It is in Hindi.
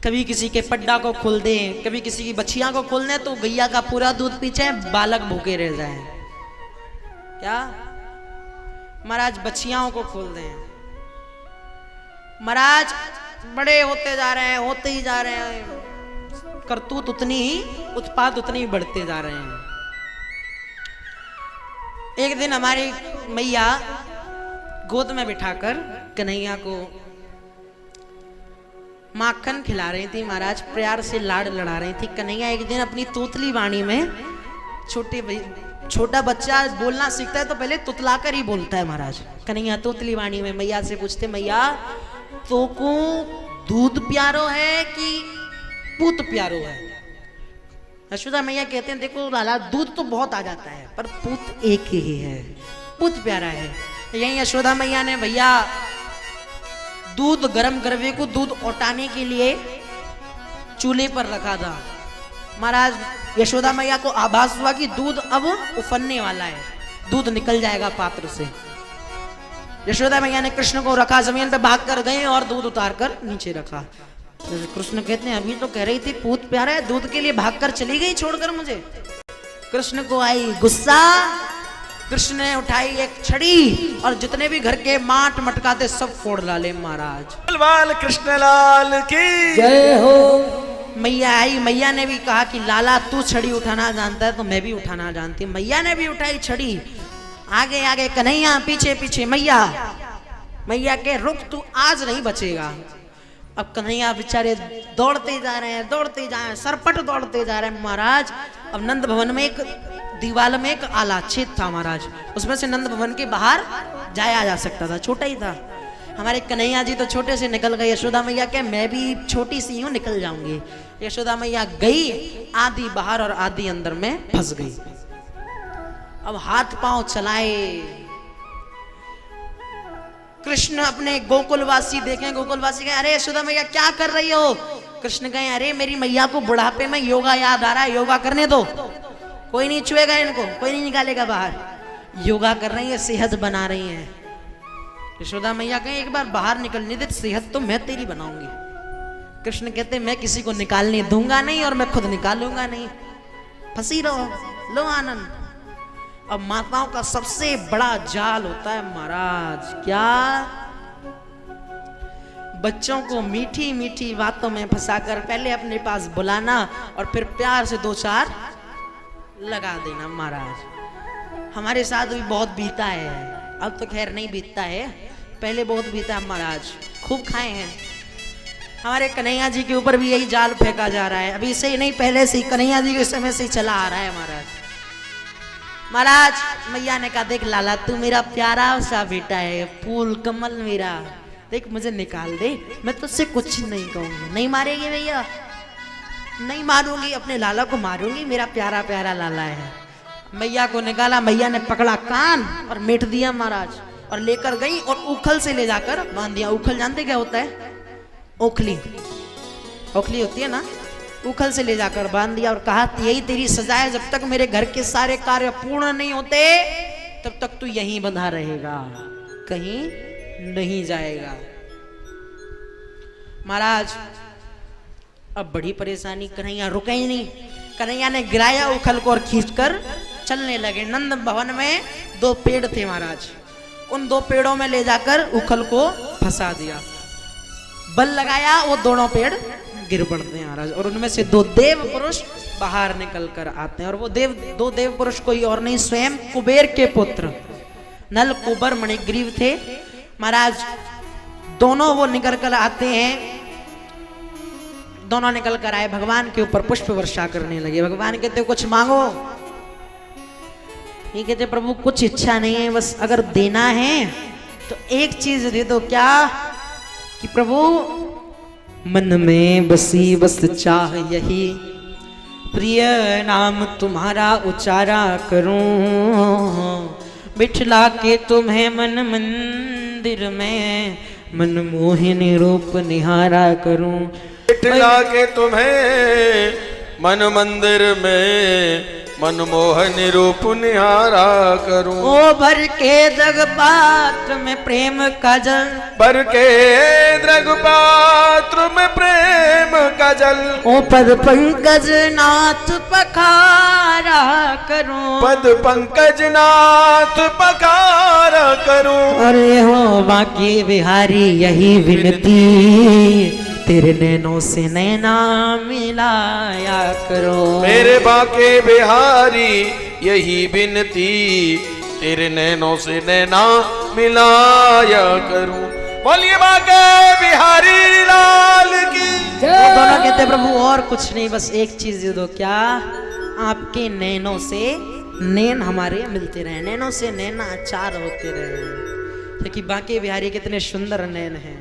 कभी किसी के पड्डा को खोल दें, कभी किसी की बछिया को खोल दें, तो गैया का पूरा दूध पीछे बालक भूखे रह जाए। क्या महाराज बछियाओं को खोल दें। महाराज बड़े होते जा रहे हैं, होते ही जा रहे हैं, करतूत उतनी ही, उत्पाद उतनी ही बढ़ते जा रहे हैं। एक दिन हमारी मैया गोद में बिठाकर कन्हैया को माखन खिला रही थी। महाराज प्यार से लाड़ लड़ा रही थी। कन्हैया एक दिन अपनी तोतली वाणी में, छोटा बच्चा बोलना सीखता है तो पहले तुतलाकर ही बोलता है। महाराज कन्हैया तोतली वाणी में मैया से पूछते, मैया तो को दूध प्यारो है कि पूत प्यारो है? यशोदा मैया कहते हैं, देखो लाला दूध तो बहुत आ जाता है पर पूत एक ही है, पूत प्यारा है। यही यशोदा मैया ने भैया दूध गरम करवे को दूध औटाने के लिए चूल्हे पर रखा था। महाराज यशोदा मैया को आभास हुआ कि दूध अब उफनने वाला है, दूध निकल जाएगा पात्र से। यशोदा मैया ने कृष्ण को रखा, जमीन पे भाग कर गए और दूध उतार कर नीचे रखा। कृष्ण कहते हैं, अभी तो कह रही थी पूत प्यारा है, दूध के लिए भागकर चली गई छोड़कर मुझे। कृष्ण को आई गुस्सा। कृष्ण ने उठाई एक छड़ी और जितने भी घर के माट मटकाते सब फोड़ डाले। महाराज लाल कृष्ण लाल की जय हो। मैया आई, मैया ने भी कहा कि लाला तू छड़ी उठाना जानता है तो मैं भी उठाना जानती। मैया ने भी उठाई छड़ी। आगे आगे कन्हैया, पीछे पीछे मैया। मैया के रुक, तू आज नहीं बचेगा। अब कन्हैया बेचारे दौड़ते जा रहे हैं, दौड़ते जा रहे हैं, सरपट दौड़ते जा रहे हैं। महाराज अब नंद भवन में एक दीवार में एक आला छेद था। महाराज उसमें से नंद भवन के बाहर जाया जा सकता था, छोटा ही था। हमारे कन्हैया जी तो छोटे से निकल गए। यशोदा मैया के मैं भी छोटी सी हूँ, निकल जाऊंगी। यशोदा मैया गई, आधी बाहर और आधी अंदर में फंस गई। अब हाथ पांव चलाए। कृष्ण अपने गोकुलवासी देखें, गोकुलवासी कहे, अरे यशोदा मैया क्या कर रही हो? कृष्ण कहे, अरे मेरी मैया को बुढ़ापे में योगा याद आ रहा है, योगा करने दो। कोई नहीं छुएगा इनको, कोई नहीं निकालेगा बाहर। योगा कर रही है, सेहत बना रही है। यशोदा मैया कहे, एक बार बाहर निकलने दे, सेहत तो मैं तेरी बनाऊंगी। कृष्ण कहते, मैं किसी को निकालने दूंगा नहीं और मैं खुद निकालूंगा नहीं, फंसी रहो, लो आनंद। अब माताओं का सबसे बड़ा जाल होता है महाराज, क्या? बच्चों को मीठी मीठी बातों में फंसाकर पहले अपने पास बुलाना और फिर प्यार से दो चार लगा देना। महाराज हमारे साथ भी बहुत बीता है, अब तो खैर नहीं बीतता है, पहले बहुत बीता है। महाराज खूब खाए हैं। हमारे कन्हैया जी के ऊपर भी यही जाल फेंका जा रहा है। अभी से ही नहीं, पहले से ही कन्हैया जी के समय से ही चला आ रहा है। महाराज मैया ने कहा, देख लाला तू मेरा प्यारा सा बेटा है, फूल कमल मेरा, देख मुझे निकाल दे, मैं तुझसे कुछ नहीं कहूंगी। नहीं मारेगी भैया? नहीं मारूंगी, अपने लाला को मारूंगी, मेरा प्यारा प्यारा लाला है। मैया को निकाला, मैया ने पकड़ा कान और मेट दिया महाराज, और लेकर गई और उखल से ले जाकर बांध दिया। उखल जानते क्या होता है? ओखली, ओखली होती है ना, उखल से ले जाकर बांध दिया और कहा, यही तेरी सजा है, जब तक मेरे घर के सारे कार्य पूर्ण नहीं होते तब तक तू यहीं बंधा रहेगा, कहीं नहीं जाएगा। महाराज अब बड़ी परेशानी, कन्हैया रुके ही नहीं। कन्हैया ने गिराया उखल को और खींचकर चलने लगे। नंद भवन में 2 पेड़ थे महाराज, उन 2 पेड़ों में ले जाकर उखल को फंसा दिया। बल लगाया, वो दोनों पेड़ गिर पड़ते हैं महाराज, और उनमें से 2 देव पुरुष बाहर निकल कर आते हैं। और वो 2 देव पुरुष कोई और नहीं, स्वयं कुबेर के पुत्र नल कुबर मणिग्रीव थे महाराज। दोनों वो निकल कर आते हैं, दोनों निकल कर आए, भगवान के ऊपर पुष्प वर्षा करने लगे। भगवान कहते कुछ मांगो। ये कहते प्रभु कुछ इच्छा नहीं है, बस अगर देना है तो एक चीज दे दो। क्या? कि प्रभु मन में बसी बस चाह यही, प्रिय नाम तुम्हारा उचारा करूं, बिठला के तुम्हें मन मंदिर में, मन मोहिनी रूप निहारा करूं। बिठला के तुम्हें मन मंदिर में, मनमोहन रूप निहारा करूं। ओ भर के जग पात्र में प्रेम का जल, भर के दृग पात्र में प्रेम का गजल। ओ पद पंकज नाथ पखारा करूं, पद पंकज नाथ पखारा करूं। अरे हो बाकी बिहारी यही विनती, तेरे नैनों से नैना मिलाया करो। मेरे बाके बिहारी यही बिनती, तेरे नैनों से नैना मिलाया करूं। बोलिए बाके बिहारी लाल की। वो दोनों कहते प्रभु और कुछ नहीं, बस एक चीज दे दो। क्या? आपके नैनों से नैन हमारे मिलते रहे, नैनों से नैना चार होते रहे, क्योंकि बाके बिहारी कितने सुंदर नैन हैं।